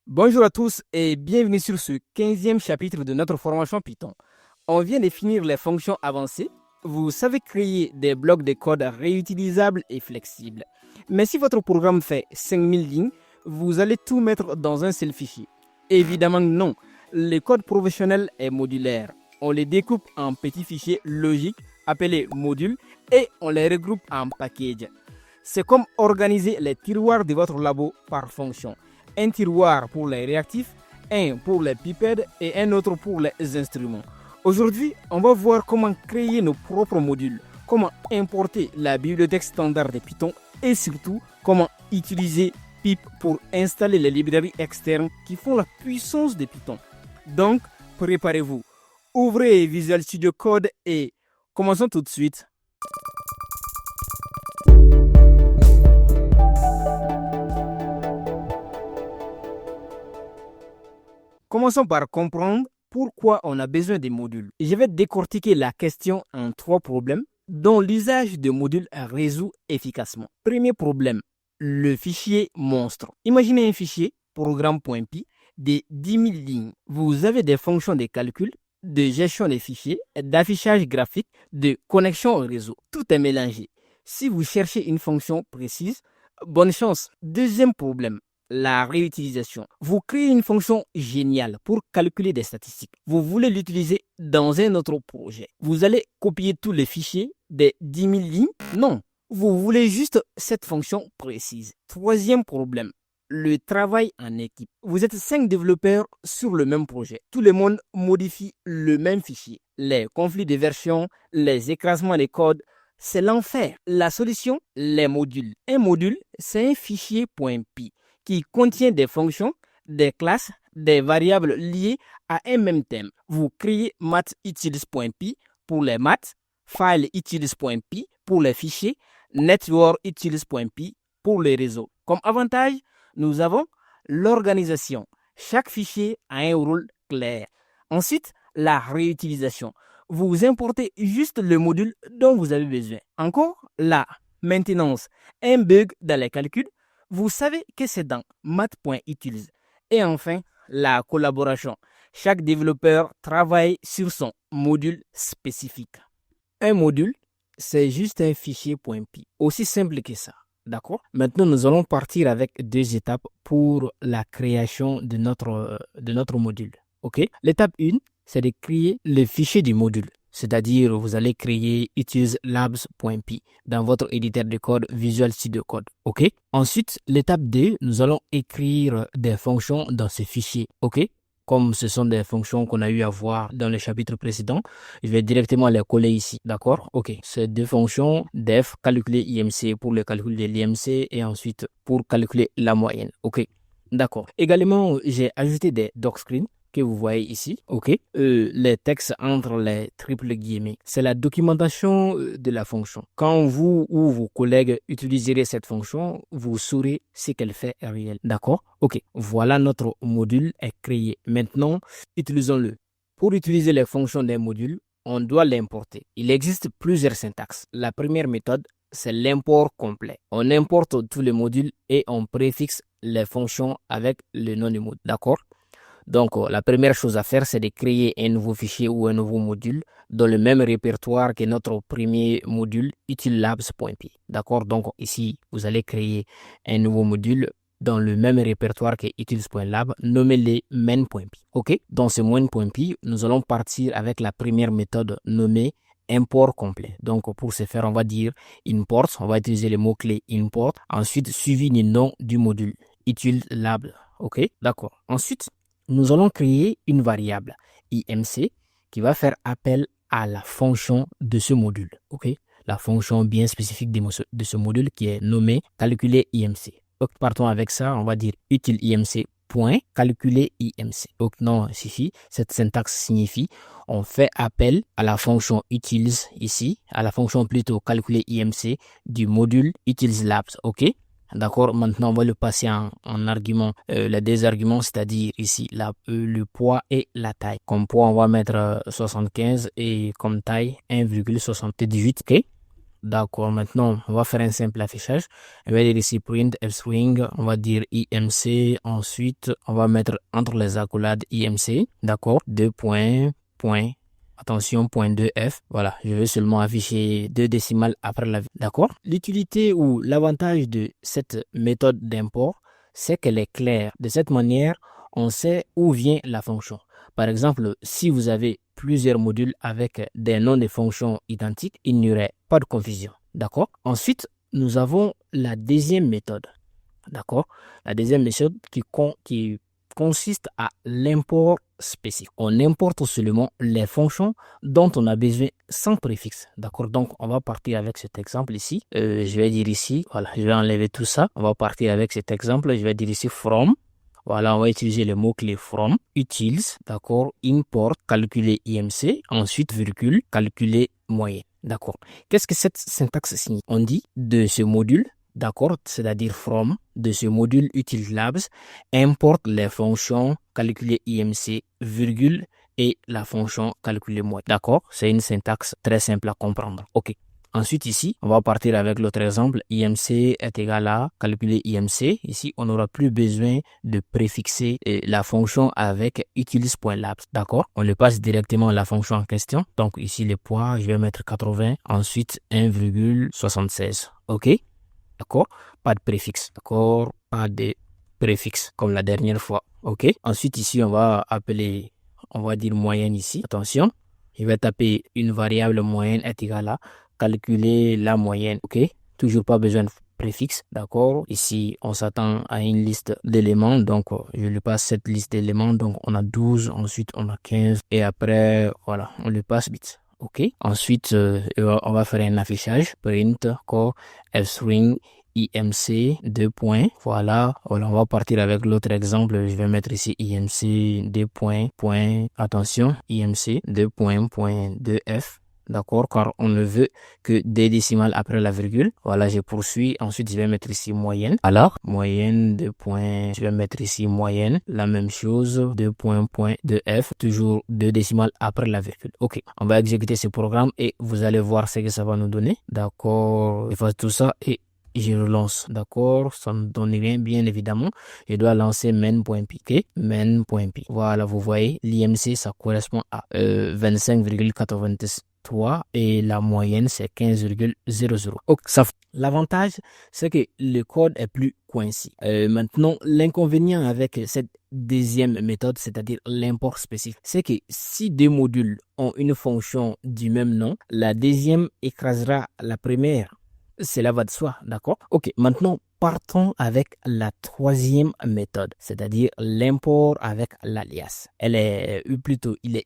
Bonjour à tous et bienvenue sur ce 15e chapitre de notre formation Python. On vient de finir les fonctions avancées. Vous savez créer des blocs de code réutilisables et flexibles. Mais si votre programme fait 5000 lignes, vous allez tout mettre dans un seul fichier. Évidemment non, le code professionnel est modulaire. On les découpe en petits fichiers logiques appelés modules et on les regroupe en packages. C'est comme organiser les tiroirs de votre labo par fonction. Un tiroir pour les réactifs, un pour les pipèdes et un autre pour les instruments. Aujourd'hui, on va voir comment créer nos propres modules, comment importer la bibliothèque standard de Python et surtout comment utiliser pip pour installer les librairies externes qui font la puissance de Python. Donc, préparez-vous, ouvrez Visual Studio Code et commençons tout de suite. Commençons par comprendre pourquoi on a besoin des modules. Je vais décortiquer la question en 3 problèmes dont l'usage de modules résout efficacement. Premier problème, le fichier monstre. Imaginez un fichier programme.py de 10 000 lignes. Vous avez des fonctions de calcul, de gestion des fichiers, d'affichage graphique, de connexion au réseau. Tout est mélangé. Si vous cherchez une fonction précise, bonne chance. Deuxième problème, la réutilisation. Vous créez une fonction géniale pour calculer des statistiques. Vous voulez l'utiliser dans un autre projet. Vous allez copier tous les fichiers des 10 000 lignes? Non. Vous voulez juste cette fonction précise. Troisième problème, le travail en équipe. Vous êtes 5 développeurs sur le même projet. Tout le monde modifie le même fichier. Les conflits de version, les écrasements des codes, c'est l'enfer. La solution, les modules. Un module, c'est un fichier .py qui contient des fonctions, des classes, des variables liées à un même thème. Vous créez mathutils.py pour les maths, fileutils.py pour les fichiers, networkutils.py pour les réseaux. Comme avantage, nous avons l'organisation. Chaque fichier a un rôle clair. Ensuite, la réutilisation. Vous importez juste le module dont vous avez besoin. Encore, la maintenance. Un bug dans les calculs, vous savez que c'est dans math.utils. Et enfin, la collaboration. Chaque développeur travaille sur son module spécifique. Un module, c'est juste un fichier .py. Aussi simple que ça. D'accord? Maintenant, nous allons partir avec 2 étapes pour la création de notre module. OK? L'étape 1, c'est de créer le fichier du module. C'est-à-dire, vous allez créer utilislabs.py dans votre éditeur de code Visual Studio Code. OK? Ensuite, l'étape 2, nous allons écrire des fonctions dans ce fichier. OK? Comme ce sont des fonctions qu'on a eu à voir dans le chapitre précédent, je vais directement les coller ici. D'accord? OK. Ces 2 fonctions, def, calculer IMC pour le calcul de l'IMC et ensuite pour calculer la moyenne. OK. D'accord. Également, j'ai ajouté des docstring que vous voyez ici, ok, les textes entre les triples guillemets. C'est la documentation de la fonction. Quand vous ou vos collègues utiliserez cette fonction, vous saurez ce qu'elle fait réel. D'accord? Ok, voilà notre module est créé. Maintenant, utilisons-le. Pour utiliser les fonctions d'un module, on doit l'importer. Il existe plusieurs syntaxes. La première méthode, c'est l'import complet. On importe tous les modules et on préfixe les fonctions avec le nom du module. D'accord? Donc, la première chose à faire, c'est de créer un nouveau fichier ou un nouveau module dans le même répertoire que notre premier module utillabs.py. D'accord? Donc, ici, vous allez créer un nouveau module dans le même répertoire que utils.lab, nommez-le main.py. OK? Dans ce main.py, nous allons partir avec la première méthode nommée import complet. Donc, pour ce faire, on va dire import. On va utiliser le mot-clé import. Ensuite, suivi du nom du module utillabs. OK? D'accord. Ensuite, nous allons créer une variable IMC qui va faire appel à la fonction de ce module. OK? La fonction bien spécifique de ce module qui est nommée calculer IMC. Donc, partons avec ça, on va dire util IMC point calculer IMC. Donc, non, ici, cette syntaxe signifie on fait appel à la fonction utils ici, à la fonction plutôt calculer IMC du module utilislabs. OK? D'accord, maintenant on va le passer en argument, les 2 arguments, c'est-à-dire ici le poids et la taille. Comme poids, on va mettre 75 et comme taille 1,78. Ok. D'accord, maintenant, on va faire un simple affichage. On va dire ici print fstring, on va dire IMC. Ensuite, on va mettre entre les accolades IMC. D'accord, deux points, point. Attention, point 2F. Voilà, je vais seulement afficher deux décimales après la. D'accord. L'utilité ou l'avantage de cette méthode d'import, c'est qu'elle est claire. De cette manière, on sait où vient la fonction. Par exemple, si vous avez plusieurs modules avec des noms de fonctions identiques, il n'y aurait pas de confusion. D'accord? Ensuite, nous avons la deuxième méthode. D'accord? La deuxième méthode qui consiste à l'import spécifique. On importe seulement les fonctions dont on a besoin sans préfixe. D'accord? Donc, on va partir avec cet exemple ici. Je vais dire ici, voilà, je vais enlever tout ça. On va partir avec cet exemple. Je vais dire ici from. Voilà, on va utiliser le mot-clé from, utils, d'accord, import, calculer IMC, ensuite virgule, calculer moyenne. D'accord. Qu'est-ce que cette syntaxe signifie? On dit de ce module, d'accord, c'est-à-dire from, de ce module utilslabs, importe les fonctions calculer IMC, virgule, et la fonction calculer moyenne. D'accord? C'est une syntaxe très simple à comprendre. OK. Ensuite, ici, on va partir avec l'autre exemple. IMC est égal à calculer IMC. Ici, on n'aura plus besoin de préfixer la fonction avec utilis.labs. D'accord? On le passe directement à la fonction en question. Donc, ici, le poids, je vais mettre 80. Ensuite, 1,76. OK? D'accord? Pas de préfixe. D'accord? Pas de préfixe, comme la dernière fois. OK? Ensuite, ici, on va appeler, on va dire moyenne ici. Attention. Je vais taper une variable moyenne est égale à calculer la moyenne, ok? Toujours pas besoin de préfixe, d'accord? Ici, on s'attend à une liste d'éléments, donc je lui passe cette liste d'éléments, donc on a 12, ensuite on a 15, et après, voilà, on lui passe 8, ok? Ensuite, on va faire un affichage, print, core, fstring, IMC, deux points, voilà, on va partir avec l'autre exemple, je vais mettre ici IMC, deux points, point, attention, IMC, deux points, point, 2F, d'accord, car on ne veut que des décimales après la virgule. Voilà, je poursuis. Ensuite, je vais mettre ici moyenne. Alors, moyenne, deux points. Je vais mettre ici moyenne. La même chose, deux points, point, 2F. Toujours deux décimales après la virgule. OK, on va exécuter ce programme et vous allez voir ce que ça va nous donner. D'accord, je fais tout ça et je relance. D'accord, ça ne donne rien, bien évidemment. Je dois lancer main.py. Main.py. Voilà, vous voyez, l'IMC, ça correspond à 25,93 et la moyenne c'est 15,00. L'avantage c'est que le code est plus coincé. Maintenant, l'inconvénient avec cette deuxième méthode, c'est-à-dire l'import spécifique, c'est que si deux modules ont une fonction du même nom, la deuxième écrasera la première. Cela va de soi, d'accord? OK, maintenant partons avec la troisième méthode, c'est-à-dire l'import avec l'alias. Il est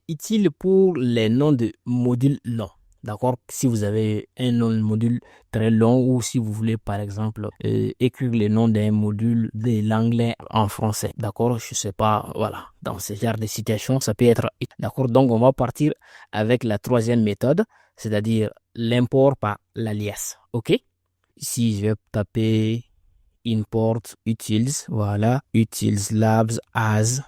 utile pour les noms de modules longs. D'accord? Si vous avez un nom de module très long ou si vous voulez par exemple écrire le nom d'un module de l'anglais en français. D'accord? Je sais pas, voilà. Dans ce genre de situation, ça peut être utile. D'accord? Donc on va partir avec la troisième méthode, c'est-à-dire l'import par l'alias. OK? Ici, je vais taper import utils, voilà, utils labs as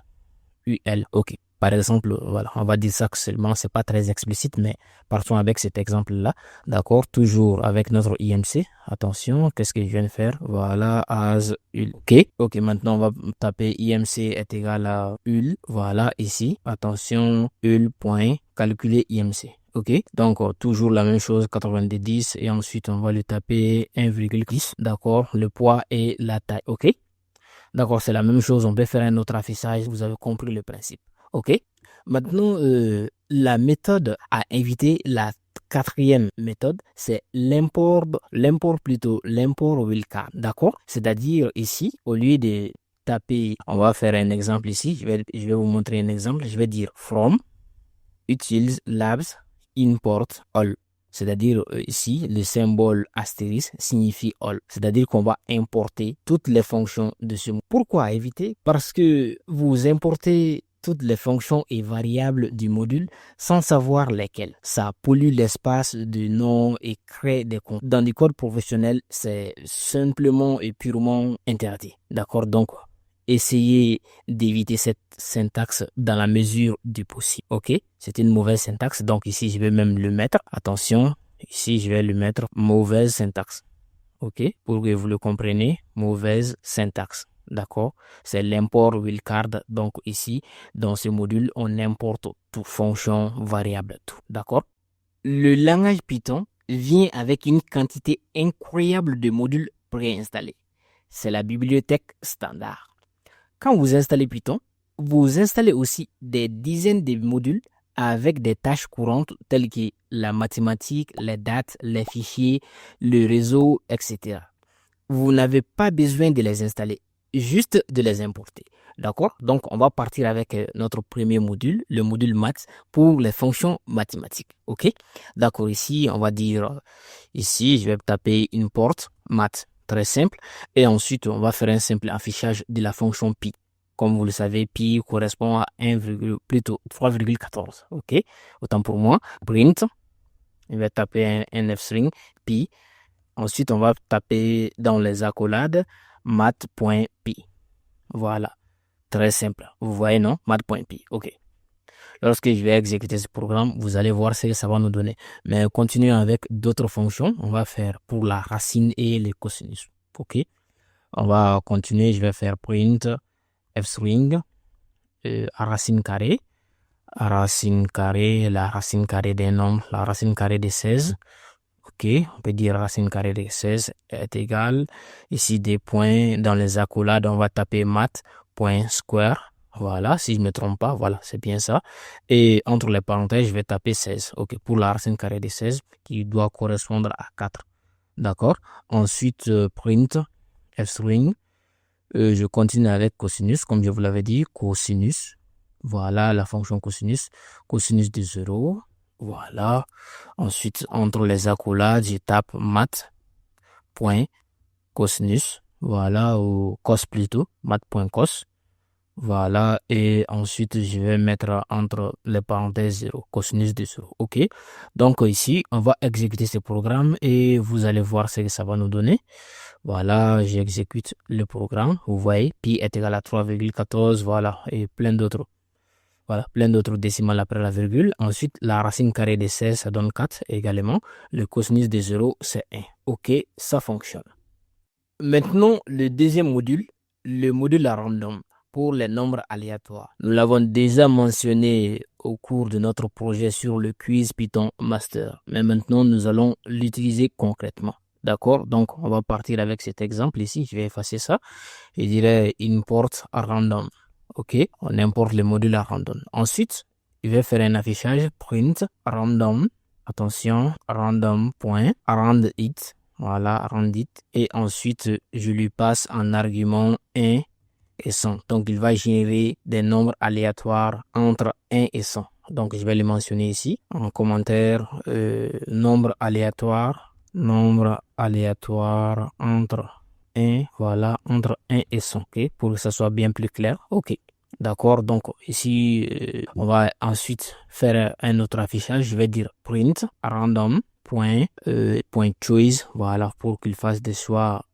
ul. OK. Par exemple, voilà, on va dire ça que seulement, c'est pas très explicite, mais partons avec cet exemple-là. D'accord, toujours avec notre IMC. Attention, qu'est-ce que je viens de faire? Voilà, as ul. OK. OK, maintenant, on va taper IMC est égal à ul. Voilà, ici. Attention, ul point, calculer IMC. OK, donc toujours la même chose, 90, et ensuite on va le taper 1,10. D'accord, le poids et la taille. OK. D'accord, c'est la même chose, on peut faire un autre affichage, vous avez compris le principe. OK. Maintenant, la méthode à éviter, la quatrième méthode, c'est l'import wildcard. D'accord? C'est-à-dire ici, au lieu de taper, on va faire un exemple ici, je vais vous montrer un exemple, je vais dire from utils labs import all. C'est-à-dire ici, le symbole astérisque signifie all. C'est-à-dire qu'on va importer toutes les fonctions de ce module. Pourquoi éviter? Parce que vous importez toutes les fonctions et variables du module sans savoir lesquelles. Ça pollue l'espace de nom et crée des comptes. Dans du code professionnel, c'est simplement et purement interdit. D'accord? Donc, essayez d'éviter cette syntaxe dans la mesure du possible. OK? C'est une mauvaise syntaxe, donc ici, je vais même le mettre. Attention, Ici, je vais lui mettre mauvaise syntaxe. OK? Pour que vous le compreniez, mauvaise syntaxe. D'accord? C'est l'import wildcard. Donc ici, dans ce module, on importe tout, fonction, variable, tout. D'accord? Le langage Python vient avec une quantité incroyable de modules préinstallés. C'est la bibliothèque standard. Quand vous installez Python, vous installez aussi des dizaines de modules avec des tâches courantes telles que la mathématique, les dates, les fichiers, le réseau, etc. Vous n'avez pas besoin de les installer, juste de les importer. D'accord? Donc, on va partir avec notre premier module, le module maths, pour les fonctions mathématiques. OK? D'accord, ici, on va dire, ici, je vais taper une porte maths, très simple. Et ensuite, on va faire un simple affichage de la fonction pi. Comme vous le savez, pi correspond à 3,14. OK? Autant pour moi. Print. Je vais taper un f-string pi. Ensuite, on va taper dans les accolades math.py. Voilà. Très simple. Vous voyez, non? Math.py. OK. Lorsque je vais exécuter ce programme, vous allez voir ce que ça va nous donner. Mais continuons avec d'autres fonctions. On va faire pour la racine et les cosinus. OK. On va continuer. Je vais faire print f-string racine carrée. Racine carrée, la racine carrée des nombres, la racine carrée de 16. OK, on peut dire racine carrée de 16 est égale. Ici, des points dans les accolades, on va taper math.square. Voilà, si je ne me trompe pas, voilà, c'est bien ça. Et entre les parenthèses, je vais taper 16. OK, pour la racine carrée de 16 qui doit correspondre à 4. D'accord. Ensuite, print f-string. Je continue avec cosinus, comme je vous l'avais dit, cosinus. Voilà la fonction cosinus. Cosinus de 0. Voilà. Ensuite, entre les accolades, je tape math.cosinus. Voilà, ou cos plutôt, math.cos. Voilà, et ensuite, je vais mettre entre les parenthèses 0, cosinus de 0. OK. Donc, ici, on va exécuter ce programme et vous allez voir ce que ça va nous donner. Voilà, j'exécute le programme. Vous voyez, pi est égal à 3,14. Voilà, et plein d'autres. Voilà, plein d'autres décimales après la virgule. Ensuite, la racine carrée de 16, ça donne 4 également. Le cosinus de 0, c'est 1. OK, ça fonctionne. Maintenant, le deuxième module, le module à random pour les nombres aléatoires. Nous l'avons déjà mentionné au cours de notre projet sur le quiz Python Master. Mais maintenant, nous allons l'utiliser concrètement. D'accord? Donc, on va partir avec cet exemple ici. Je vais effacer ça. Je dirais import à random. OK, on importe le module à random. Ensuite, je vais faire un affichage print random. Attention, random.randIt. Voilà, randIt. Et ensuite, je lui passe en argument 1 et 100. Donc, il va générer des nombres aléatoires entre 1 et 100. Donc, je vais le mentionner ici en commentaire. Nombre aléatoire entre 1, voilà, entre 1 et 100, OK, pour que ça soit bien plus clair. OK, d'accord, donc ici, on va ensuite faire un autre affichage. Je vais dire print random.choice, voilà, pour qu'il fasse des choix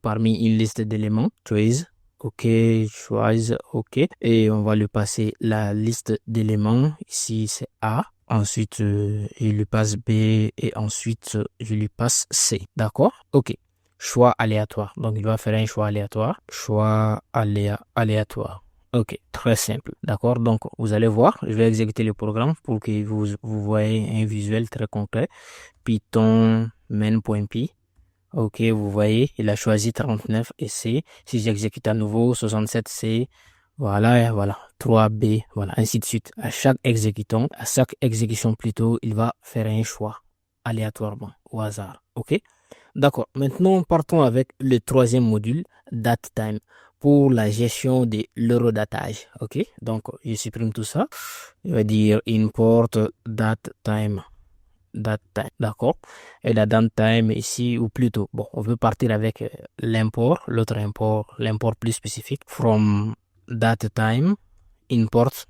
parmi une liste d'éléments. Choice, OK, choice, OK, et on va lui passer la liste d'éléments. Ici, c'est A. Ensuite, je lui passe B et ensuite, je lui passe C. D'accord? OK. Choix aléatoire. Donc, il va faire un choix aléatoire. Choix aléatoire. OK. Très simple. D'accord? Donc, vous allez voir. Je vais exécuter le programme pour que vous voyez un visuel très concret. Python main.py. OK. Vous voyez, il a choisi 39 et C. Si j'exécute à nouveau, 67 C. Voilà, et voilà, 3B, voilà, ainsi de suite. À chaque exécution plutôt, il va faire un choix aléatoirement, au hasard. OK? D'accord. Maintenant, partons avec le troisième module, datetime, pour la gestion de l'horodatage. OK? Donc, je supprime tout ça. Je vais dire import datetime. D'accord? Et la datetime ici, ou plutôt, bon, on veut partir avec l'import, l'import plus spécifique, from datetime import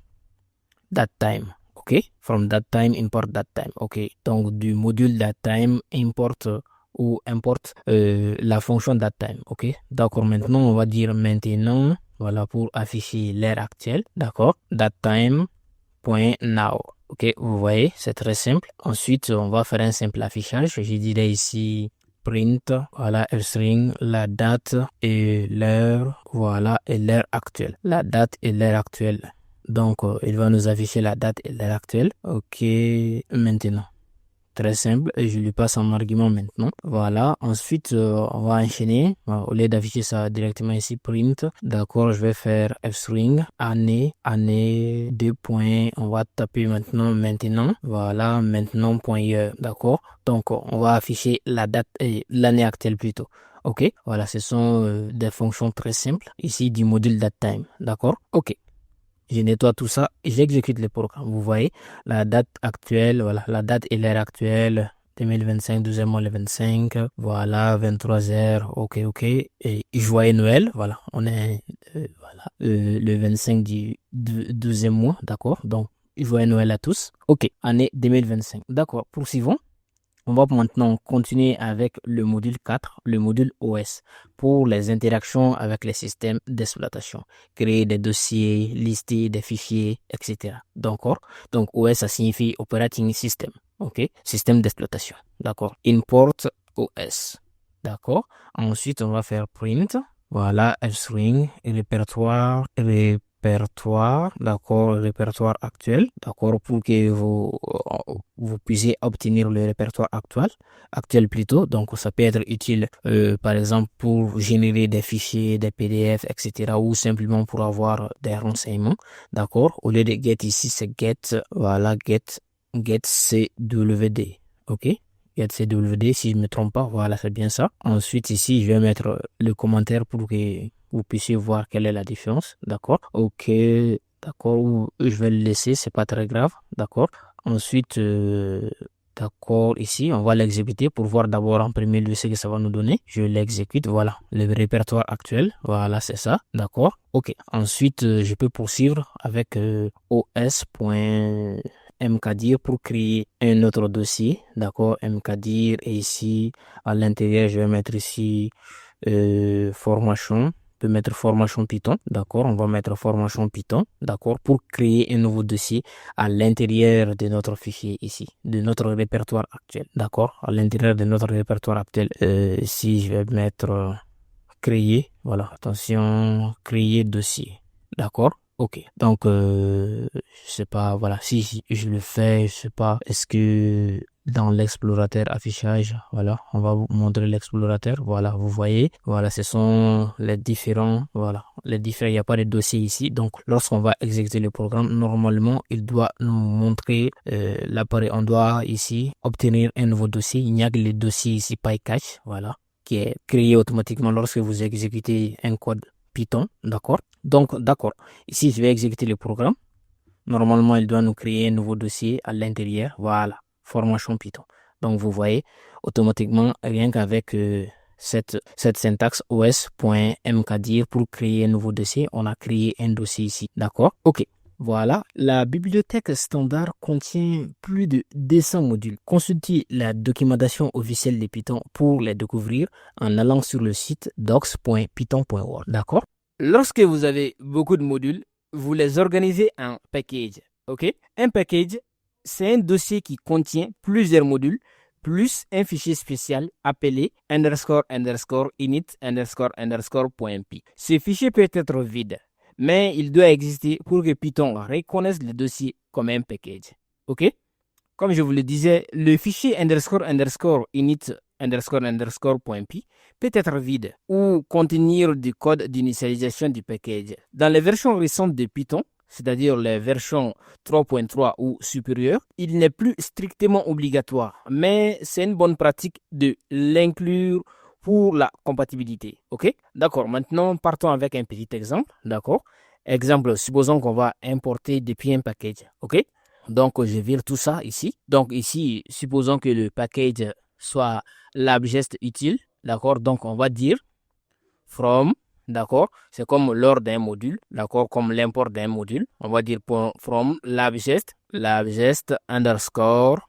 datetime. OK? From datetime import datetime. OK? Donc, du module datetime importe ou importe la fonction datetime. OK? D'accord. Maintenant, on va dire maintenant, voilà, pour afficher l'heure actuelle. D'accord? Datetime.now. Ok, vous voyez, c'est très simple. Ensuite, on va faire un simple affichage. Je dirais ici print, voilà, string, la date et l'heure, voilà, et l'heure actuelle. La date et l'heure actuelle. Donc, il va nous afficher la date et l'heure actuelle. Ok, maintenant. Très simple, et je lui passe un argument maintenant. Voilà, ensuite on va enchaîner. Au lieu d'afficher ça directement ici, print. D'accord, je vais faire string, année, deux points. On va taper maintenant. Voilà, maintenant, point heure. D'accord, donc on va afficher la date et l'année actuelle plutôt. Ok, voilà, ce sont des fonctions très simples ici du module datetime. D'accord, ok. Je nettoie tout ça et j'exécute le programme. Vous voyez, la date actuelle, voilà, la date et l'heure actuelle, 2025, 12e mois le 25, voilà, 23 heures, ok. Et joyeux Noël, voilà, on est, le 25 du 12e mois, d'accord? Donc, joyeux Noël à tous. Ok, année 2025. D'accord, poursuivons. On va maintenant continuer avec le module 4, le module OS, pour les interactions avec les systèmes d'exploitation. Créer des dossiers, lister des fichiers, etc. D'accord? Donc, OS, ça signifie Operating System. OK? Système d'exploitation. D'accord? Import OS. D'accord? Ensuite, on va faire print. Voilà, string, répertoire, d'accord, répertoire actuel, d'accord, pour que vous puissiez obtenir le répertoire actuel plutôt. Donc, ça peut être utile, par exemple, pour générer des fichiers, des PDF, etc., ou simplement pour avoir des renseignements, d'accord. Au lieu de get ici, c'est get, voilà, get CWD, ok. Get CWD, si je ne me trompe pas, voilà, c'est bien ça. Ensuite, ici, je vais mettre le commentaire pour que vous puissiez voir quelle est la différence, d'accord? Ok, d'accord, ou je vais le laisser, c'est pas très grave, d'accord? Ensuite, d'accord, ici, on va l'exécuter pour voir d'abord en premier lieu ce que ça va nous donner. Je l'exécute, voilà, le répertoire actuel, voilà, c'est ça, d'accord? Ok, ensuite, je peux poursuivre avec os.mkdir pour créer un autre dossier, d'accord? Mkdir, et ici, à l'intérieur, je vais mettre ici formation. On peut mettre formation Python, d'accord? On va mettre formation Python, d'accord? Pour créer un nouveau dossier à l'intérieur de notre fichier ici, de notre répertoire actuel, d'accord? À l'intérieur de notre répertoire actuel, ici, je vais mettre créer, voilà, attention, créer dossier, d'accord? Ok, donc je sais pas, voilà, si je le fais, je sais pas, est-ce que dans l'explorateur affichage, voilà, on va vous montrer l'explorateur, voilà, vous voyez, voilà, ce sont les différents, il n'y a pas de dossier ici, donc lorsqu'on va exécuter le programme, normalement, il doit nous montrer l'appareil, on doit ici obtenir un nouveau dossier, il n'y a que le dossier ici PyCache, voilà, qui est créé automatiquement lorsque vous exécutez un code Python, d'accord? Donc, d'accord. Ici, je vais exécuter le programme. Normalement, il doit nous créer un nouveau dossier à l'intérieur. Voilà, formation Python. Donc, vous voyez, automatiquement, rien qu'avec cette syntaxe os.mkdir pour créer un nouveau dossier, on a créé un dossier ici. D'accord? OK. Voilà, la bibliothèque standard contient plus de 200 modules. Consultez la documentation officielle de Python pour les découvrir en allant sur le site docs.python.org. D'accord? Lorsque vous avez beaucoup de modules, vous les organisez en package. OK? Un package, c'est un dossier qui contient plusieurs modules plus un fichier spécial appelé __init__point_py. Ce fichier peut être vide, mais il doit exister pour que Python reconnaisse le dossier comme un package. OK? Comme je vous le disais, le fichier __init__point_py peut être vide ou contenir du code d'initialisation du package. Dans les versions récentes de Python, c'est-à-dire les versions 3.3 ou supérieures, il n'est plus strictement obligatoire, mais c'est une bonne pratique de l'inclure pour la compatibilité. OK? D'accord, maintenant partons avec un petit exemple. D'accord? Exemple, supposons qu'on va importer depuis un package. OK? Donc, je vire tout ça ici. Donc, ici, supposons que le package soit l'abject utile. D'accord? Donc, on va dire from, d'accord? C'est comme lors d'un module, d'accord? Comme l'import d'un module. On va dire from l'abject underscore,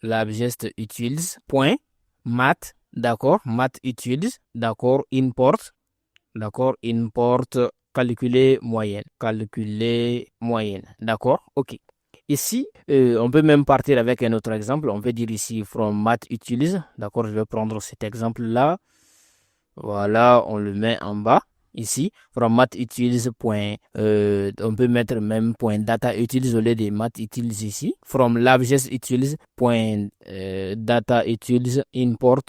l'abject utils, point, math, d'accord? Math utils, d'accord? Import, d'accord? Import calculer moyenne, d'accord? OK. Ici, on peut même partir avec un autre exemple. On peut dire ici from math utilise. D'accord, je vais prendre cet exemple-là. Voilà, on le met en bas. Ici, from math utilise on peut mettre même point data utilise au lieu de math utilise ici. From labject utilise data utilise import.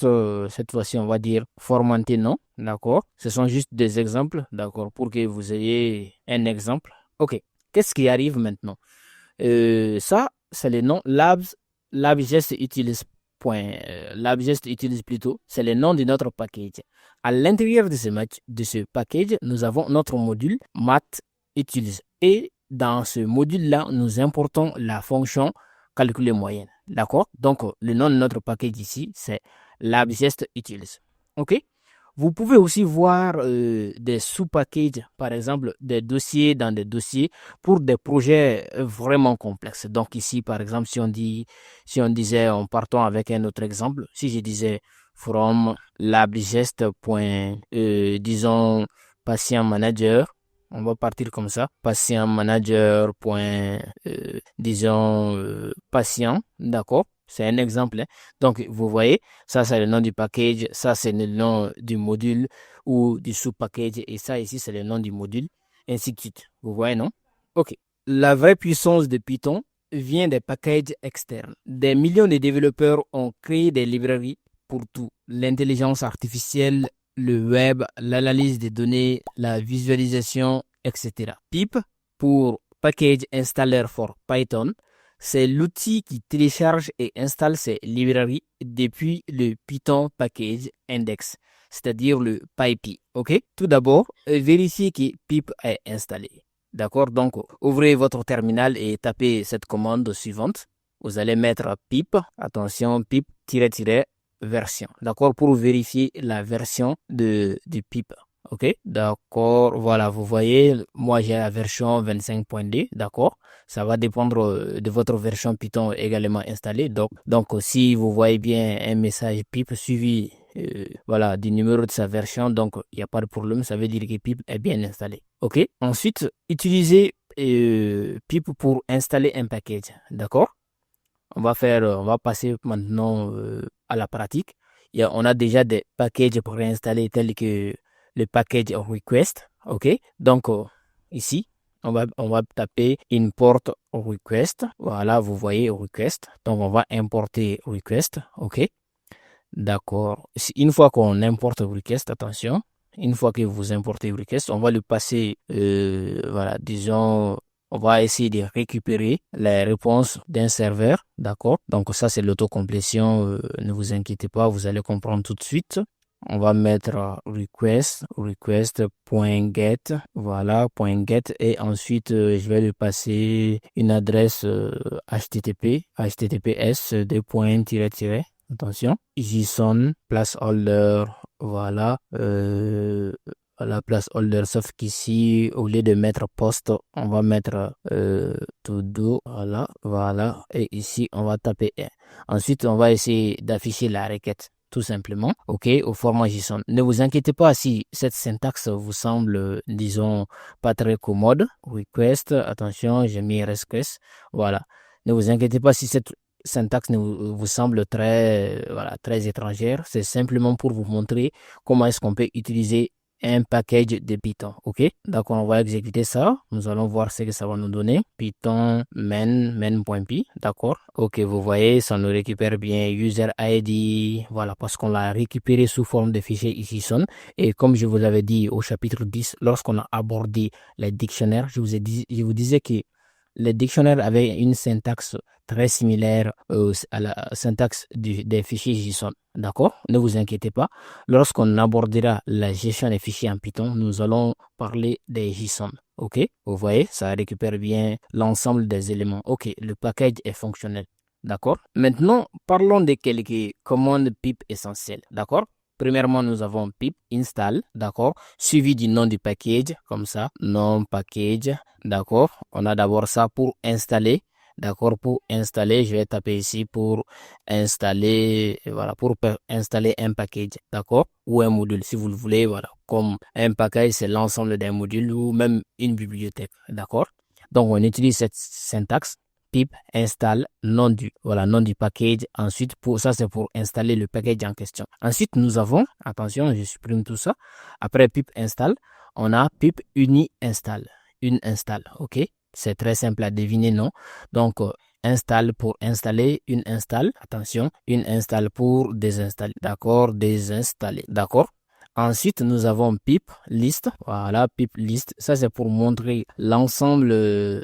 Cette fois-ci, on va dire formanté non. D'accord, ce sont juste des exemples. D'accord, pour que vous ayez un exemple. Ok, qu'est-ce qui arrive maintenant? Ça, c'est le nom labject utilise labject utilise plutôt, c'est le nom de notre package. À l'intérieur de ce package, nous avons notre module math utilise. Et dans ce module-là, nous importons la fonction calculer moyenne. D'accord? Donc, le nom de notre package ici, c'est labject utilise. OK? Vous pouvez aussi voir des sous-packages, par exemple des dossiers dans des dossiers pour des projets vraiment complexes. Donc ici, par exemple, si on disait, en partant avec un autre exemple, si je disais from labgest. Disons patient manager, on va partir comme ça, patient manager. Disons patient, d'accord? C'est un exemple, hein. Donc, vous voyez, ça, c'est le nom du package. Ça, c'est le nom du module ou du sous-package. Et ça, ici, c'est le nom du module. Ainsi de suite. Vous voyez, non? OK. La vraie puissance de Python vient des packages externes. Des millions de développeurs ont créé des librairies pour tout. L'intelligence artificielle, le web, l'analyse des données, la visualisation, etc. Pip, pour Package Installer for Python, c'est l'outil qui télécharge et installe ces librairies depuis le Python Package Index, c'est-à-dire le PyPI. OK? Tout d'abord, vérifiez que pip est installé. D'accord? Donc, ouvrez votre terminal et tapez cette commande suivante. Vous allez mettre pip, attention, pip-version. D'accord? Pour vérifier la version du pip. OK, d'accord, voilà, vous voyez, moi j'ai la version 25.2, d'accord, ça va dépendre de votre version Python également installée. Donc si vous voyez bien un message pip suivi voilà, du numéro de sa version, donc il n'y a pas de problème, ça veut dire que pip est bien installé. OK, ensuite, utilisez pip pour installer un package, d'accord. On va passer maintenant à la pratique. On a déjà des packages préinstallés tels que le package request. OK? Donc, ici, on va taper import request. Voilà, vous voyez request. Donc, on va importer request. OK? D'accord. Une fois qu'on importe request, attention, une fois que vous importez request, on va le passer, voilà, disons, on va essayer de récupérer les réponses d'un serveur, d'accord? Donc ça, c'est l'autocomplétion, ne vous inquiétez pas, vous allez comprendre tout de suite. On va mettre request.get, voilà, .get, et ensuite, je vais lui passer une adresse https, des points, tiret. Attention, JSON, placeholder, voilà, la placeholder, sauf qu'ici, au lieu de mettre post, on va mettre to do, voilà, et ici, on va taper 1. Ensuite, on va essayer d'afficher la requête, tout simplement, OK, au format JSON. Ne vous inquiétez pas si cette syntaxe vous semble, disons, pas très commode. Request, attention, j'ai mis request, voilà. Ne vous inquiétez pas si cette syntaxe vous semble très étrangère. C'est simplement pour vous montrer comment est-ce qu'on peut utiliser un package de Python. OK? Donc, on va exécuter ça. Nous allons voir ce que ça va nous donner. Python main.py. D'accord? OK, vous voyez, ça nous récupère bien user ID. Voilà, parce qu'on l'a récupéré sous forme de fichier JSON. Et comme je vous avais dit au chapitre 10, lorsqu'on a abordé les dictionnaires, je vous disais que les dictionnaires avaient une syntaxe très similaire à la syntaxe des fichiers JSON. D'accord? Ne vous inquiétez pas. Lorsqu'on abordera la gestion des fichiers en Python, nous allons parler des JSON. OK? Vous voyez, ça récupère bien l'ensemble des éléments. OK, le package est fonctionnel. D'accord? Maintenant, parlons de quelques commandes pip essentielles. D'accord? Premièrement, nous avons pip install, d'accord, suivi du nom du package, comme ça, nom package, d'accord. On a d'abord ça pour installer, d'accord, pour installer, je vais taper ici pour installer, voilà, pour installer un package, d'accord, ou un module, si vous le voulez, voilà. Comme un package, c'est l'ensemble d'un module ou même une bibliothèque, d'accord. Donc, on utilise cette syntaxe pip install nom du package. Ensuite, ça c'est pour installer le package en question. Ensuite, nous avons, attention, je supprime tout ça. Après pip install, on a pip uni install. Une install, ok? C'est très simple à deviner, non? Donc, install pour installer, une install, attention, une install pour désinstaller, d'accord? Désinstaller, d'accord? Ensuite, nous avons pip list. Voilà, pip list. Ça, c'est pour montrer l'ensemble,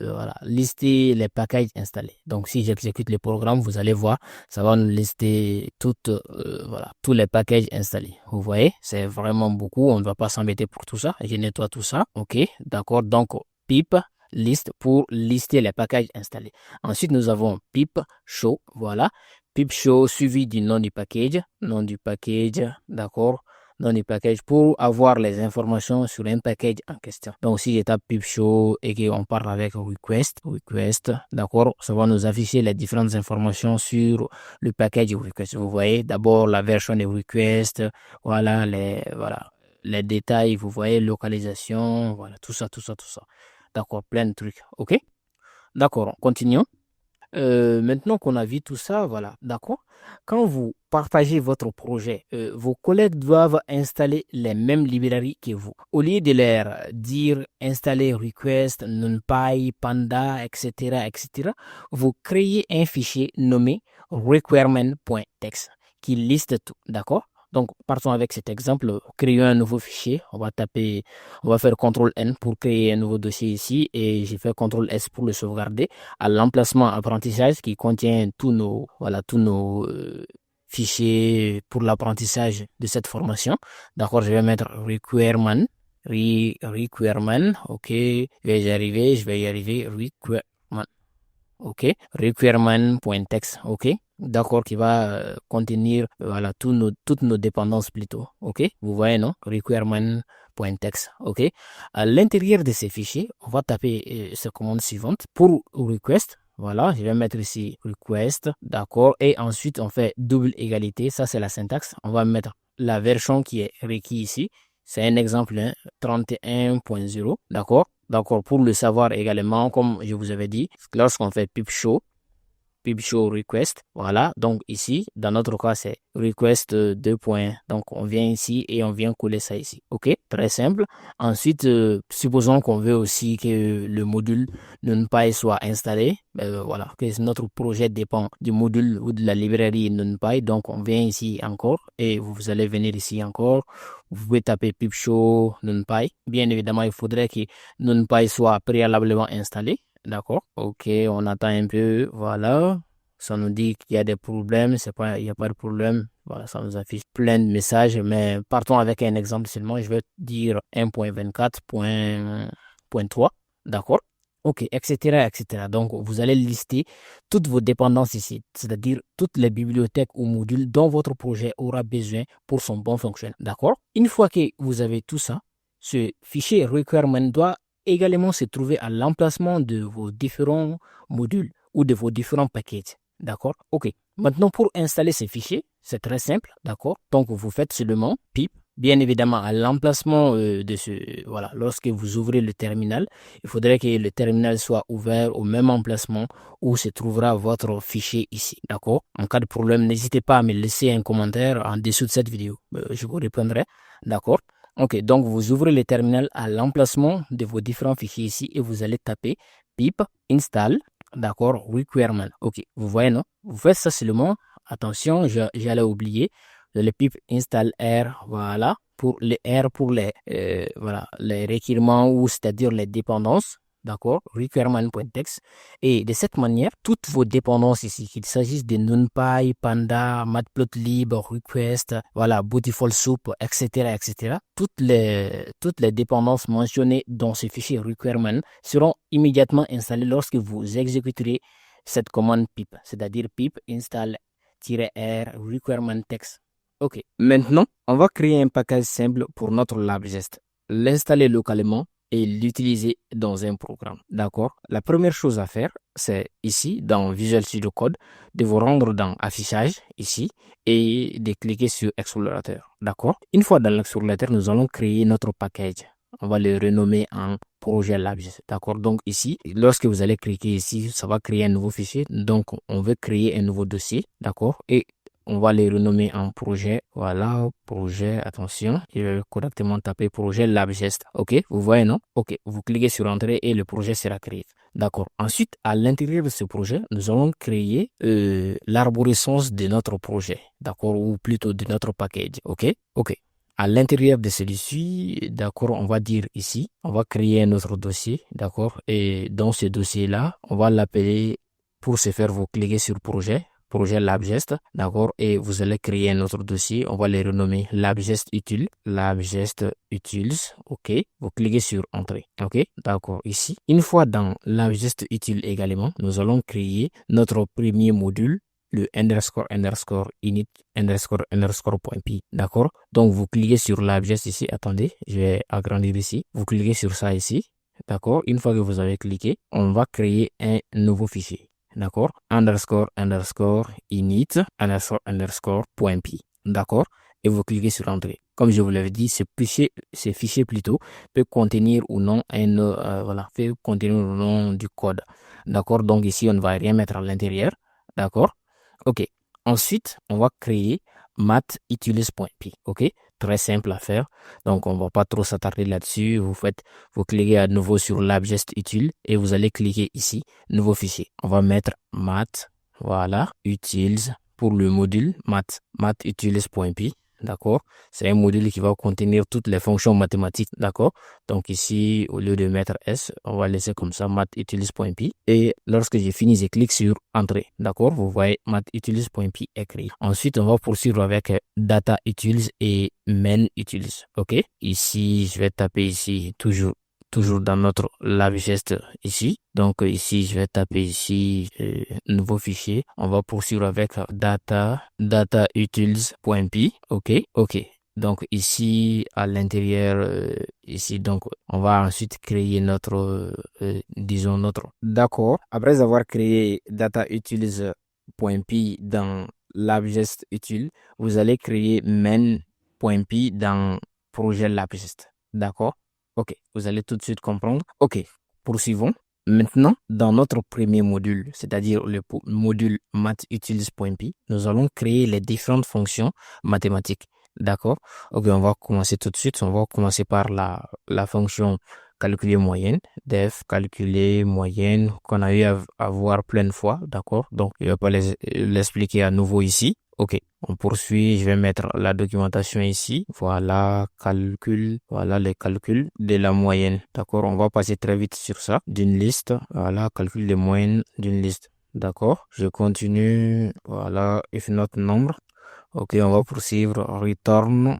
voilà, lister les packages installés. Donc, si j'exécute le programme, vous allez voir, ça va nous lister voilà, tous les packages installés. Vous voyez, c'est vraiment beaucoup. On ne va pas s'embêter pour tout ça. Je nettoie tout ça. OK, d'accord. Donc, pip list pour lister les packages installés. Ensuite, nous avons pip show. Voilà, pip show suivi du nom du package. Nom du package, d'accord. Dans les packages pour avoir les informations sur un package en question. Donc, si je tape pip show et qu'on parle avec request, d'accord, ça va nous afficher les différentes informations sur le package request. Vous voyez, d'abord la version de request, voilà, les détails, vous voyez, localisation, voilà, tout ça. D'accord, plein de trucs, ok? D'accord, continuons. Maintenant qu'on a vu tout ça, voilà, d'accord. Quand vous partagez votre projet, vos collègues doivent installer les mêmes librairies que vous. Au lieu de leur dire installer request, NumPy, Panda, etc., vous créez un fichier nommé requirement.txt qui liste tout, d'accord? Donc, partons avec cet exemple. Créons un nouveau fichier. On va faire CTRL-N pour créer un nouveau dossier ici et j'ai fait CTRL-S pour le sauvegarder à l'emplacement apprentissage qui contient tous nos fichiers pour l'apprentissage de cette formation. D'accord, je vais mettre requirement, ok, je vais y arriver, requirement. OK, requirement.txt, OK, d'accord, qui va contenir voilà toutes nos dépendances plutôt, OK, vous voyez, non, requirement.txt, OK. À l'intérieur de ces fichiers, on va taper cette commande suivante pour request. Voilà, je vais mettre ici request, d'accord, et ensuite on fait double égalité, ça c'est la syntaxe. On va mettre la version qui est requise ici. C'est un exemple, hein, 31.0, d'accord. D'accord, pour le savoir également, comme je vous avais dit, lorsqu'on fait pip show request, voilà, donc ici, dans notre cas, c'est request 2 points, donc on vient ici et on vient coller ça ici, ok, très simple. Ensuite, supposons qu'on veut aussi que le module NumPy soit installé, voilà, que notre projet dépend du module ou de la librairie NumPy, donc on vient ici encore et vous allez venir ici encore, vous pouvez taper pip show NumPy, bien évidemment, il faudrait que NumPy soit préalablement installé. D'accord, ok, on attend un peu, voilà, ça nous dit qu'il y a des problèmes, il n'y a pas de problème, voilà, ça nous affiche plein de messages, mais partons avec un exemple seulement, je vais dire 1.24.3, d'accord, ok, etc. Donc, vous allez lister toutes vos dépendances ici, c'est-à-dire toutes les bibliothèques ou modules dont votre projet aura besoin pour son bon fonctionnement, d'accord. Une fois que vous avez tout ça, ce fichier requirement doit également se trouver à l'emplacement de vos différents modules ou de vos différents packages. D'accord? OK. Maintenant, pour installer ces fichiers, c'est très simple. D'accord? Donc, vous faites seulement pip. Bien évidemment, à l'emplacement voilà, lorsque vous ouvrez le terminal, il faudrait que le terminal soit ouvert au même emplacement où se trouvera votre fichier ici. D'accord? En cas de problème, n'hésitez pas à me laisser un commentaire en dessous de cette vidéo. Je vous répondrai. D'accord? Ok, donc vous ouvrez le terminal à l'emplacement de vos différents fichiers ici et vous allez taper pip install, d'accord, requirement. Ok, vous voyez, non? Vous faites ça seulement. Attention, j'allais oublier. Le pip install R, voilà, pour les R pour voilà, les requériments ou c'est-à-dire les dépendances. D'accord, requirement.txt. Et de cette manière, toutes vos dépendances ici, qu'il s'agisse de NumPy, Panda, Matplotlib, Request, voilà, Beautiful Soup, etc., toutes les dépendances mentionnées dans ce fichier requirement seront immédiatement installées lorsque vous exécuterez cette commande pip, c'est-à-dire pip install-r requirement.txt. Ok, maintenant, on va créer un package simple pour notre LabGest. L'installer localement et l'utiliser dans un programme. D'accord? La première chose à faire, c'est ici, dans Visual Studio Code, de vous rendre dans Affichage, ici, et de cliquer sur Explorateur. D'accord? Une fois dans l'explorateur, nous allons créer notre package. On va le renommer en projet LabGest. D'accord? Donc ici, lorsque vous allez cliquer ici, ça va créer un nouveau fichier. Donc on veut créer un nouveau dossier. D'accord? Et on va les renommer en projet. Voilà, projet, attention, je vais correctement taper projet LabGest. OK, vous voyez, non? OK, vous cliquez sur entrée et le projet sera créé. D'accord. Ensuite, à l'intérieur de ce projet, nous allons créer l'arborescence de notre projet. D'accord, ou plutôt de notre package. OK? OK. À l'intérieur de celui-ci, d'accord, on va dire ici, on va créer un autre dossier. D'accord? Et dans ce dossier-là, on va l'appeler, pour ce faire, vous cliquez sur projet LabGest, d'accord, et vous allez créer un autre dossier, on va les renommer LabGest utile, LabGest utils, ok, vous cliquez sur entrée, ok, d'accord, ici. Une fois dans LabGest utile également, nous allons créer notre premier module, le __init__point_py, d'accord. Donc vous cliquez sur LabGest ici, attendez, je vais agrandir ici, vous cliquez sur ça ici, d'accord. Une fois que vous avez cliqué, on va créer un nouveau fichier. D'accord, __init__point_py, d'accord, et vous cliquez sur entrée. Comme je vous l'avais dit, ce fichier plutôt peut contenir ou non peut contenir ou non du code. D'accord, donc ici on ne va rien mettre à l'intérieur. D'accord, ok. Ensuite, on va créer mathutils.py. Ok, très simple à faire. Donc, on va pas trop s'attarder là-dessus. Vous cliquez à nouveau sur LabGest utile et vous allez cliquer ici, nouveau fichier. On va mettre math, voilà, utils pour le module mathutils.py. D'accord, c'est un module qui va contenir toutes les fonctions mathématiques. D'accord, donc ici, au lieu de mettre S, on va laisser comme ça mathutils.py. Et lorsque j'ai fini, je clique sur entrée. D'accord, vous voyez mathutils.py écrit. Ensuite, on va poursuivre avec data_utils et main_utils. Ok, ici, je vais taper ici toujours dans notre LabGest ici. Donc ici, je vais taper ici nouveau fichier. On va poursuivre avec data_utils.py. Ok, ok. Donc ici, à l'intérieur, ici, donc on va ensuite créer notre, disons notre. D'accord. Après avoir créé data_utils.py dans LabGest utile, vous allez créer main.py dans projet LabGest. D'accord. Ok, vous allez tout de suite comprendre. Ok, poursuivons. Maintenant, dans notre premier module, c'est-à-dire le module mathutils.py, nous allons créer les différentes fonctions mathématiques. D'accord? Ok, on va commencer tout de suite. On va commencer par la fonction calculer moyenne, def calculer moyenne, qu'on a eu à voir plein de fois. D'accord? Donc, je ne vais pas l'expliquer à nouveau ici. Ok, on poursuit, je vais mettre la documentation ici. Voilà, calcul, voilà les calculs de la moyenne. D'accord, on va passer très vite sur ça. D'une liste, voilà, calcul de moyenne d'une liste. D'accord, je continue. Voilà, if not number. Ok, on va poursuivre. Return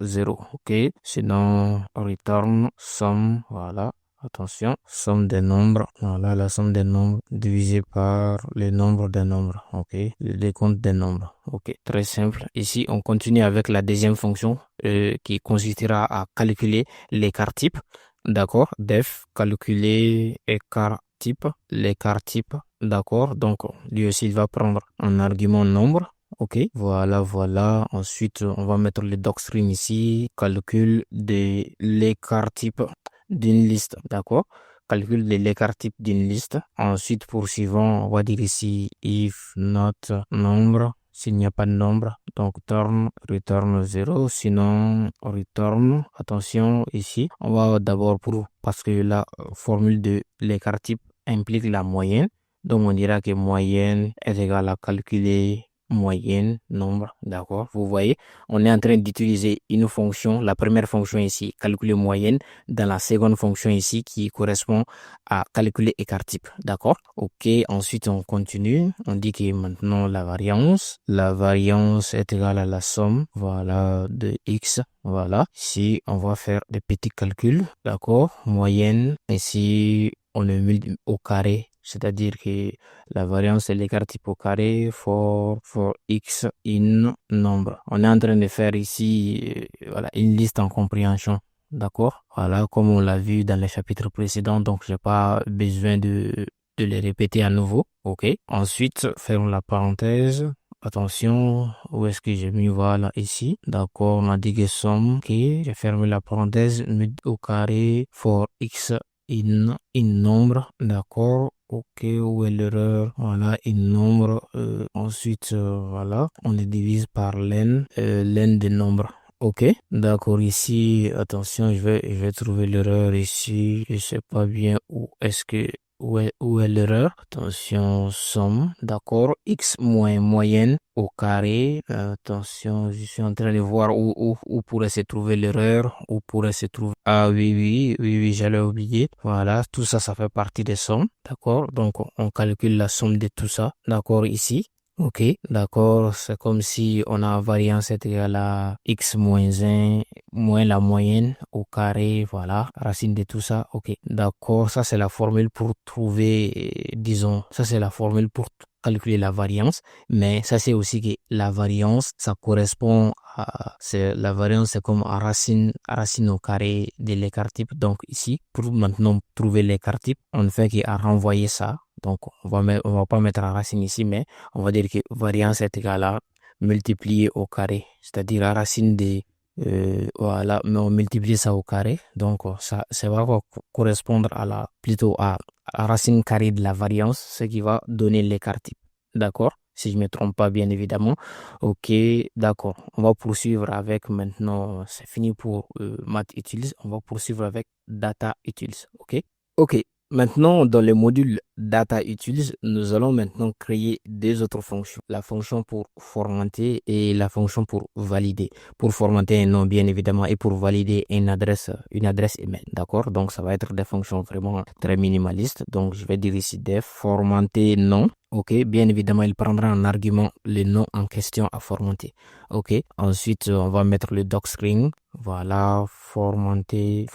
0. Ok, sinon, return sum. Voilà. Attention, somme des nombres. Voilà, la somme des nombres divisée par le nombre des nombres. Ok, le décompte des nombres. Ok, très simple. Ici, on continue avec la deuxième fonction qui consistera à calculer l'écart type. D'accord, def, calculer écart type, l'écart type. D'accord, donc lui aussi, il va prendre un argument nombre. Ok, voilà. Ensuite, on va mettre le docstring ici, calcul de l'écart type d'une liste, d'accord? Calcul de l'écart type d'une liste. Ensuite, poursuivant, on va dire ici if not nombre, s'il n'y a pas de nombre. Donc, return 0, sinon return, attention ici. On va d'abord parce que la formule de l'écart type implique la moyenne. Donc, on dira que moyenne est égale à calculer moyenne, nombre, d'accord? Vous voyez, on est en train d'utiliser une fonction, la première fonction ici, calculer moyenne, dans la seconde fonction ici qui correspond à calculer écart type, d'accord? Ok, ensuite on continue, on dit que maintenant la variance est égale à la somme, voilà, de x, voilà. Ici, on va faire des petits calculs, d'accord? Moyenne, ici, on le multiplie au carré. C'est-à-dire que la variance est l'écart type au carré for x in nombre. On est en train de faire ici voilà, une liste en compréhension. D'accord? Voilà, comme on l'a vu dans les chapitres précédents, donc j'ai pas besoin de les répéter à nouveau. OK? Ensuite, fermons la parenthèse. attention, où est-ce que j'ai mis, voilà, ici. D'accord, on a dit que somme, ok, j'ai fermé la parenthèse, mid au carré, for x in nombre, d'accord. Ok, où est l'erreur? Voilà, in nombre. Ensuite, voilà, on les divise par len des nombres. Ok, d'accord, ici, attention, je vais trouver l'erreur ici. Je sais pas bien où est l'erreur? Attention, somme, d'accord, x moins moyenne au carré. Attention, je suis en train de voir où pourrait se trouver l'erreur, où pourrait se trouver. Ah oui, oui, oui, oui, j'allais oublier. Voilà, tout ça, ça fait partie des sommes, d'accord? Donc, on calcule la somme de tout ça, d'accord, ici. Ok, d'accord, c'est comme si on a variance est égale à x moins 1 moins la moyenne au carré, voilà, racine de tout ça, ok, d'accord, ça c'est la formule pour trouver, disons, ça c'est la formule pour calculer la variance, mais ça c'est aussi que la variance, ça correspond la variance c'est comme racine au carré de l'écart type, donc ici, pour maintenant trouver l'écart type, on ne fait qu'à renvoyer ça, donc on va pas mettre la racine ici, mais on va dire que variance est égale à multiplier au carré, c'est-à-dire la racine de voilà, mais on multiplie ça au carré, donc ça va correspondre plutôt à la racine carrée de la variance, ce qui va donner l'écart type, d'accord? Si je me trompe pas, bien évidemment. Ok, d'accord. On va poursuivre avec maintenant, c'est fini pour math utils, on va poursuivre avec data utils, ok? Ok, maintenant, dans le module Data Utils, nous allons maintenant créer deux autres fonctions. La fonction pour formater et la fonction pour valider. Pour formater un nom, bien évidemment, et pour valider une adresse email. D'accord? Donc, ça va être des fonctions vraiment très minimalistes. Donc, je vais dire ici def formater nom. Ok, bien évidemment, il prendra en argument le nom en question à formater. Ok, ensuite, on va mettre le docstring. Voilà, formater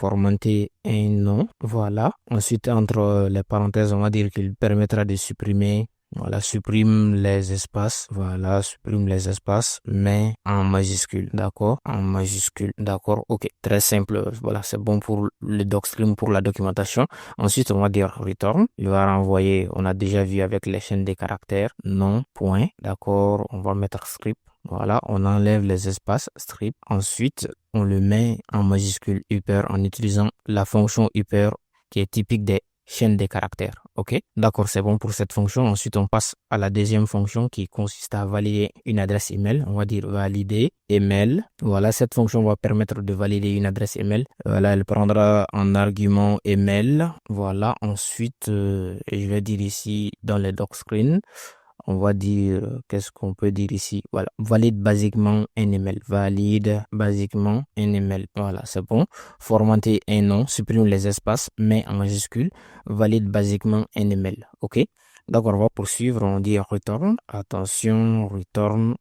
un nom. Voilà. Ensuite, entre les parenthèses, on va dire qu'il permettra de supprimer. Voilà, supprime les espaces. Voilà, supprime les espaces, mais en majuscule. D'accord? En majuscule. D'accord? Ok. Très simple. Voilà, c'est bon pour le docstring, pour la documentation. Ensuite, on va dire return. Il va renvoyer, on a déjà vu avec les chaînes des caractères. Non, point. D'accord? On va mettre script. Voilà, on enlève les espaces strip. Ensuite, on le met en majuscule upper en utilisant la fonction upper qui est typique des chaînes des caractères. Ok, d'accord, c'est bon pour cette fonction. Ensuite, on passe à la deuxième fonction qui consiste à valider une adresse email. On va dire valider email. Voilà, cette fonction va permettre de valider une adresse email. Voilà, elle prendra en argument email. Voilà, ensuite, je vais dire ici dans le doc screen. On va dire, qu'est-ce qu'on peut dire ici? Voilà, valide basiquement un email. Valide basiquement un email. Voilà, c'est bon. Formater un nom, supprime les espaces, mais en majuscule. Valide basiquement un email. OK? D'accord, on va poursuivre. On dit return. Attention, return.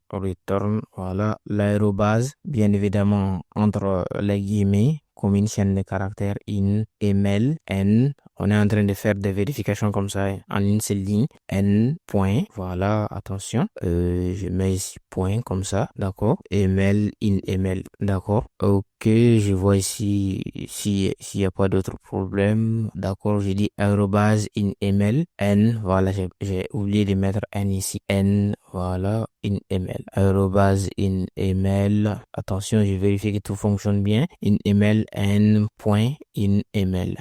Voilà, l'aérobase, bien évidemment, entre les guillemets, comme une chaîne de caractères in, email, n. On est en train de faire des vérifications comme ça en une seule ligne. N point. Voilà, attention. Je mets ici point comme ça. D'accord. Email in email. D'accord. Ok, je vois ici s'il y a pas d'autre problème. D'accord, j'ai dit arrobase in email. N. Voilà, j'ai oublié de mettre n ici. N. Voilà, in email. Arrobase in email. Attention, je vérifie que tout fonctionne bien. In email n point in email.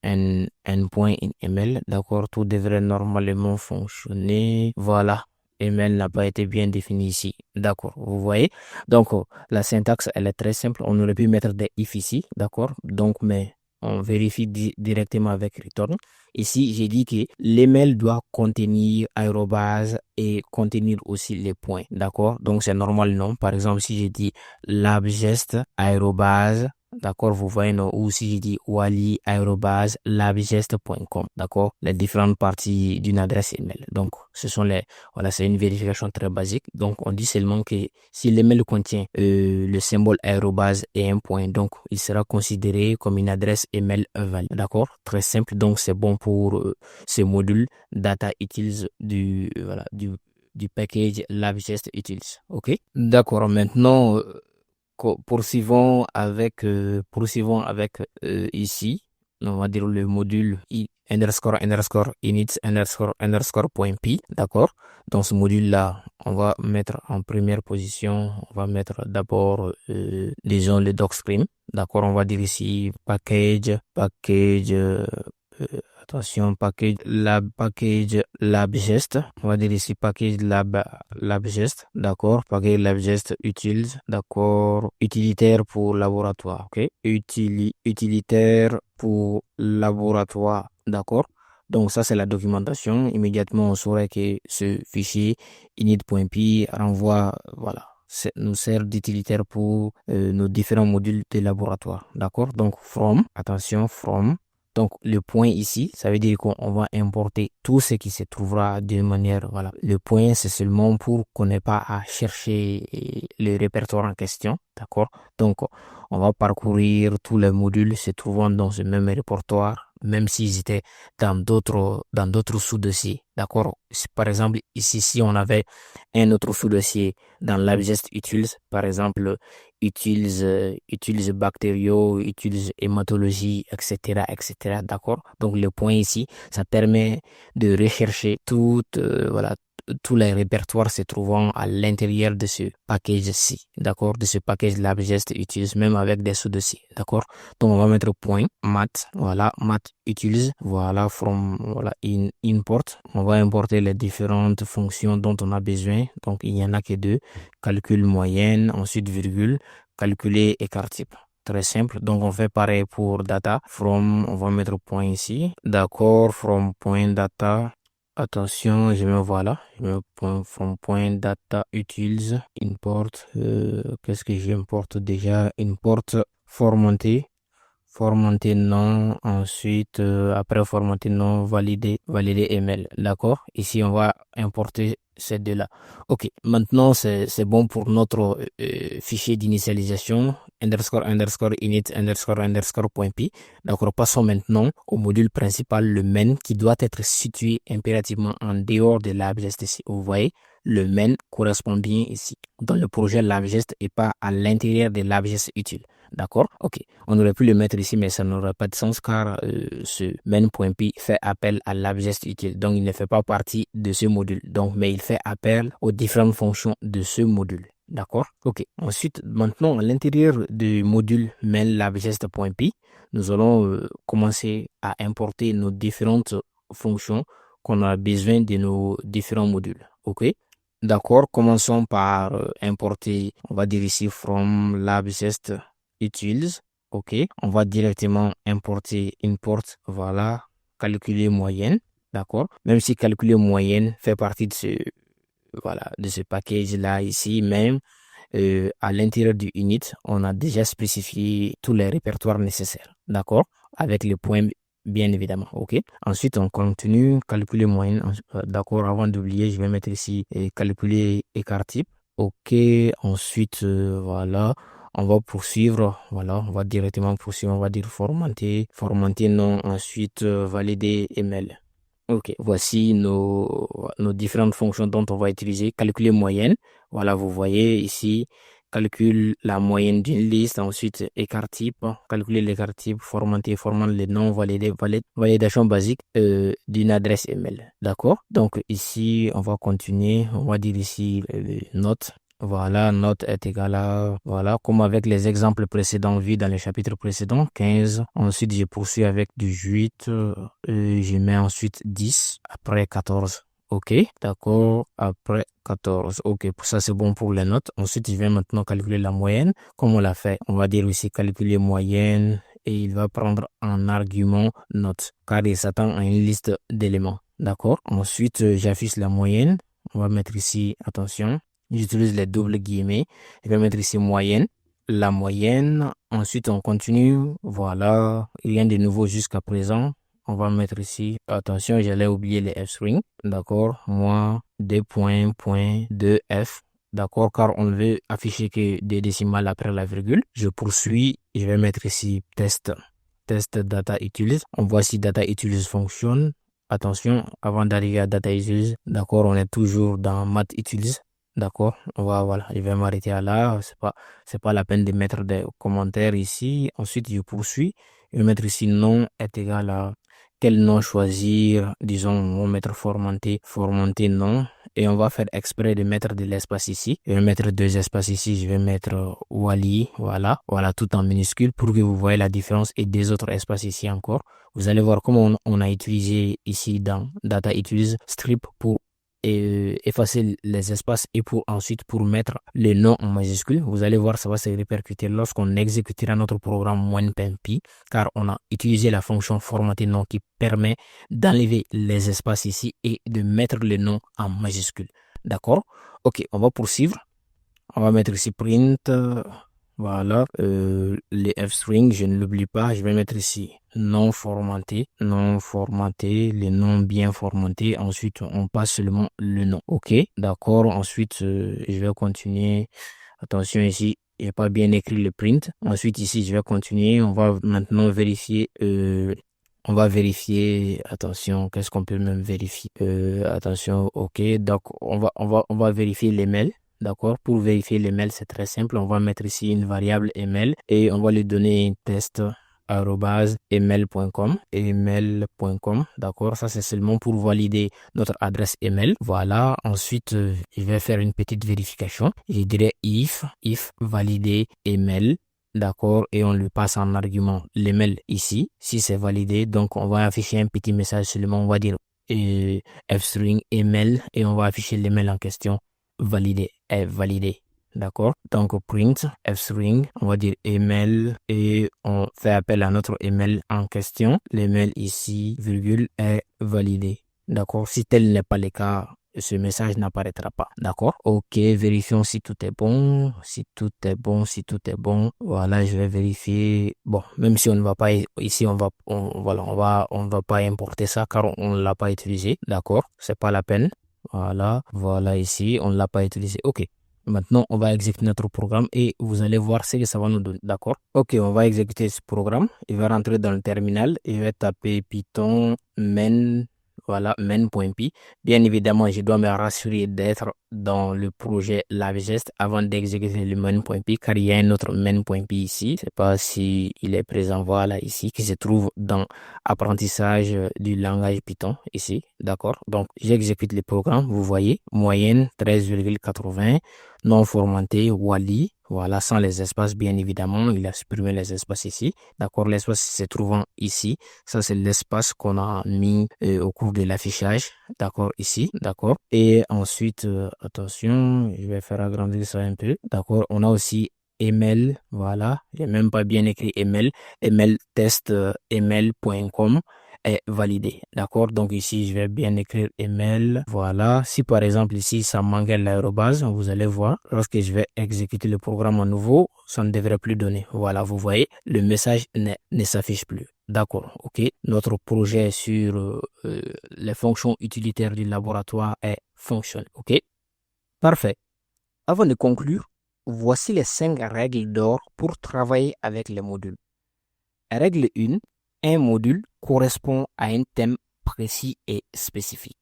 N point in email, d'accord, tout devrait normalement fonctionner. Voilà, email n'a pas été bien défini ici, d'accord, vous voyez. Donc, la syntaxe, elle est très simple. On aurait pu mettre des if ici, d'accord. Donc, mais on vérifie directement avec return. Ici, j'ai dit que l'email doit contenir arrobase et contenir aussi les points, d'accord. Donc, c'est normal, non. Par exemple, si j'ai dit labgest arrobase, d'accord, vous voyez, non, ou si je dis wali@labgest.com, d'accord, les différentes parties d'une adresse email. Donc, voilà, c'est une vérification très basique. Donc, on dit seulement que si l'email contient le symbole arrobase et un point, donc, il sera considéré comme une adresse email valide, d'accord, très simple. Donc, c'est bon pour ce module data utils du package labgest utils, ok. D'accord, maintenant, poursuivons avec ici on va dire le module underscore underscore init underscore underscore point p, d'accord? Dans ce module-là, on va mettre en première position, on va mettre d'abord, disons, le docstream, d'accord? On va dire ici package, attention, package labgest. On va dire ici package labgest, d'accord? Package labgest utilise, d'accord? Utilitaire pour laboratoire, ok? Utilitaire pour laboratoire, d'accord? Donc ça c'est la documentation. Immédiatement on saurait que ce fichier init.py renvoie, voilà, nous sert d'utilitaire pour nos différents modules de laboratoire, d'accord? Donc attention, donc, le point ici, ça veut dire qu'on va importer tout ce qui se trouvera de manière, voilà. Le point, c'est seulement pour qu'on n'ait pas à chercher le répertoire en question, d'accord? Donc, on va parcourir tous les modules se trouvant dans ce même répertoire, même s'ils étaient dans d'autres sous-dossiers, d'accord? Par exemple, ici, si on avait un autre sous-dossier dans l'abject utils, par exemple, utilise bactériaux, utilise hématologie, etc., d'accord? Donc, le point ici, ça permet de rechercher voilà, tous les répertoires se trouvant à l'intérieur de ce package-ci, d'accord? De ce package LabGest utilise même avec des sous-dossiers, d'accord? Donc, on va mettre point, mat, voilà, mat utilise, voilà, voilà, import. On va importer les différentes fonctions dont on a besoin. Donc, il n'y en a que deux. Calcul moyenne, ensuite virgule, calculer écart type. Très simple. Donc, on fait pareil pour data. On va mettre point ici. D'accord, from point data. Attention, voilà. Je mets from point data utils, import. Qu'est-ce que j'importe déjà? Import formaté non, ensuite, après formaté non, valider email. D'accord? Ici, on va importer ces deux-là. Ok, maintenant, c'est bon pour notre fichier d'initialisation underscore init underscore point p. D'accord, passons maintenant au module principal, le main, qui doit être situé impérativement en dehors de l'abject ici. Vous voyez, le main correspond bien ici dans le projet l'abject et pas à l'intérieur de l'abject utile. D'accord? Ok. On aurait pu le mettre ici, mais ça n'aurait pas de sens car ce main.py fait appel à l'abject utile. Donc, il ne fait pas partie de ce module. Donc, mais il fait appel aux différentes fonctions de ce module. D'accord? Ok. Ensuite, maintenant, à l'intérieur du module main labgest.py, nous allons commencer à importer nos différentes fonctions qu'on a besoin de nos différents modules. Ok? D'accord. Commençons par importer, on va dire ici, from labgest utils, ok, on va directement import, voilà, calculer moyenne, d'accord, même si calculer moyenne fait partie de ce package-là ici, même à l'intérieur du init, on a déjà spécifié tous les répertoires nécessaires, d'accord, avec les points bien évidemment, ok. Ensuite, on continue, calculer moyenne, d'accord, avant d'oublier, je vais mettre ici calculer écart type, ok, ensuite, voilà, on va poursuivre, voilà, on va directement poursuivre, on va dire formater non, ensuite valider email. Ok, voici nos différentes fonctions dont on va utiliser. Calculer moyenne, voilà, vous voyez ici, calcule la moyenne d'une liste, ensuite écart type, calculer l'écart type, format les noms, validation basique d'une adresse email. D'accord? Donc ici, on va continuer, on va dire ici note. Voilà, note est égale à, voilà, comme avec les exemples précédents vus dans les chapitres précédents, 15. Ensuite, je poursuis avec du 8. Je mets ensuite 10 après 14. Ok, d'accord, après 14. Ok, pour ça, c'est bon pour les notes. Ensuite, je vais maintenant calculer la moyenne. Comme on l'a fait, on va dire aussi calculer moyenne et il va prendre en argument note car il s'attend à une liste d'éléments. D'accord, ensuite, j'affiche la moyenne. On va mettre ici, attention. J'utilise les doubles guillemets. Je vais mettre ici moyenne. La moyenne. Ensuite, on continue. Voilà. Rien de nouveau jusqu'à présent. On va mettre ici. Attention, j'allais oublier les F-string. D'accord. Moi, 2.2F. D'accord. Car on veut afficher que des décimales après la virgule. Je poursuis. Je vais mettre ici test. Test data utilise. On voit si data utilise fonctionne. Attention, avant d'arriver à data utilise. D'accord. On est toujours dans math utilise. D'accord, voilà, je vais m'arrêter à là. C'est pas la peine de mettre des commentaires ici. Ensuite, je poursuis. Je vais mettre ici nom est égal à quel nom choisir. Disons, on va mettre formaté nom. Et on va faire exprès de mettre de l'espace ici. Je vais mettre 2 espaces ici. Je vais mettre Wally. Voilà, tout en minuscule pour que vous voyez la différence et des autres espaces ici encore. Vous allez voir comment on a utilisé ici dans Data utilise strip pour effacer les espaces et pour mettre les noms en majuscule. Vous allez voir, ça va se répercuter lorsqu'on exécutera notre programme OnePMP, car on a utilisé la fonction formater nom qui permet d'enlever les espaces ici et de mettre les noms en majuscule. D'accord? Ok, on va poursuivre. On va mettre ici print. Voilà, les f-strings, je ne l'oublie pas. Je vais mettre ici non formaté, les noms bien formatés. Ensuite, on passe seulement le nom. Ok, d'accord. Ensuite, je vais continuer. Attention ici, il n'y a pas bien écrit le print. Ensuite, ici, je vais continuer. On va maintenant vérifier. Attention, qu'est-ce qu'on peut même vérifier? Attention, ok. Donc, on va vérifier les mails. D'accord, pour vérifier l'email, c'est très simple. On va mettre ici une variable email et on va lui donner un test @email.com. D'accord, ça c'est seulement pour valider notre adresse email. Voilà, ensuite, je vais faire une petite vérification. Je dirais if valider email. D'accord, et on lui passe en argument l'email ici. Si c'est validé, donc on va afficher un petit message seulement. On va dire f-string email et on va afficher l'email en question. Validé est validé. D'accord? Donc, print f-string, on va dire email et on fait appel à notre email en question. L'email ici, virgule, est validé. D'accord? Si tel n'est pas le cas, ce message n'apparaîtra pas. D'accord? Ok, vérifions si tout est bon. Si tout est bon. Voilà, je vais vérifier. Bon, même si on ne va pas ici, on va pas importer ça car on ne l'a pas utilisé. D'accord? C'est pas la peine. Voilà ici, on ne l'a pas utilisé. Ok, maintenant on va exécuter notre programme et vous allez voir ce que ça va nous donner. D'accord? Ok, on va exécuter ce programme. Il va rentrer dans le terminal. Il va taper Python main. Voilà, main.py. Bien évidemment, je dois me rassurer d'être dans le projet LiveGest avant d'exécuter le main.py car il y a un autre main.py ici. Je sais pas si il est présent. Voilà, ici, qui se trouve dans apprentissage du langage Python ici. D'accord? Donc, j'exécute le programme. Vous voyez, moyenne 13,80, non formaté, Wally. Voilà, sans les espaces, bien évidemment. Il a supprimé les espaces ici. D'accord, l'espace se trouvant ici. Ça, c'est l'espace qu'on a mis au cours de l'affichage. D'accord, ici. D'accord. Et ensuite, attention, je vais faire agrandir ça un peu. D'accord, on a aussi email. Voilà, j'ai même pas bien écrit email. Email test email.com est validé. D'accord, donc ici, je vais bien écrire email. Voilà, si par exemple ici, ça manquait l'arobase, vous allez voir, lorsque je vais exécuter le programme à nouveau, ça ne devrait plus donner. Voilà, vous voyez, le message ne s'affiche plus. D'accord, ok. Notre projet sur les fonctions utilitaires du laboratoire est fonctionnel, ok. Parfait. Avant de conclure, voici les 5 règles d'or pour travailler avec les modules. Règle 1. Un module correspond à un thème précis et spécifique.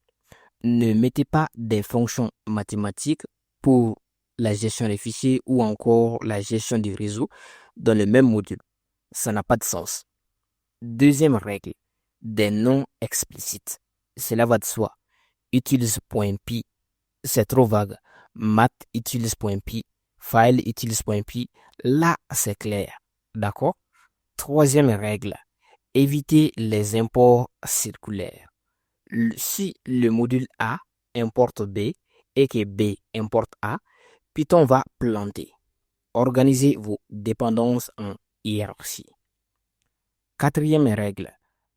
Ne mettez pas des fonctions mathématiques pour la gestion des fichiers ou encore la gestion du réseau dans le même module. Ça n'a pas de sens. Deuxième règle, des noms explicites. Cela va de soi. Utilise.py, c'est trop vague. Math utilise.py, file utilise.py, là c'est clair. D'accord? Troisième règle, évitez les imports circulaires. Si le module A importe B et que B importe A, Python va planter. Organisez vos dépendances en hiérarchie. Quatrième règle,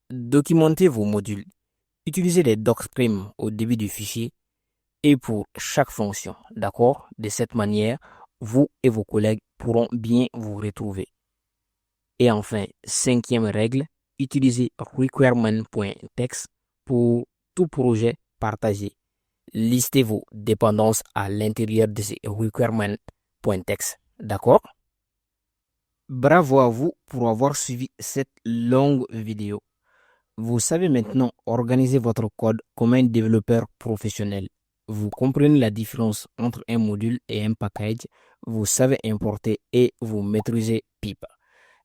documentez vos modules. Utilisez les docstreams au début du fichier et pour chaque fonction. D'accord? De cette manière, vous et vos collègues pourront bien vous retrouver. Et enfin, cinquième règle, utilisez requirement.txt pour tout projet partagé. Listez vos dépendances à l'intérieur de ces requirement.txt. D'accord? Bravo à vous pour avoir suivi cette longue vidéo. Vous savez maintenant organiser votre code comme un développeur professionnel. Vous comprenez la différence entre un module et un package. Vous savez importer et vous maîtrisez pip.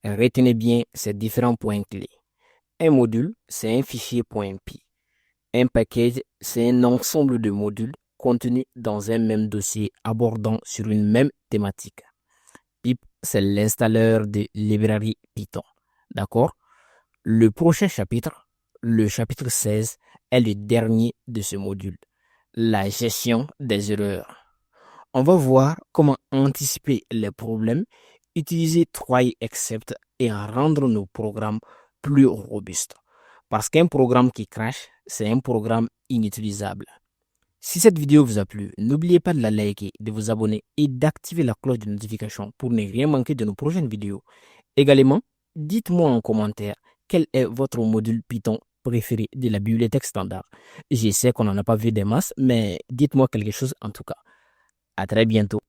Retenez bien ces différents points clés. Un module, c'est un fichier .py. Un package, c'est un ensemble de modules contenus dans un même dossier abordant sur une même thématique. Pip, c'est l'installeur de librairie Python. D'accord? Le prochain chapitre, le chapitre 16, est le dernier de ce module. La gestion des erreurs. On va voir comment anticiper les problèmes, utiliser try except et rendre nos programmes plus robustes. Parce qu'un programme qui crache, c'est un programme inutilisable. Si cette vidéo vous a plu, n'oubliez pas de la liker, de vous abonner et d'activer la cloche de notification pour ne rien manquer de nos prochaines vidéos. Également, dites-moi en commentaire quel est votre module Python préféré de la bibliothèque standard. Je sais qu'on n'en a pas vu des masses, mais dites-moi quelque chose en tout cas. À très bientôt.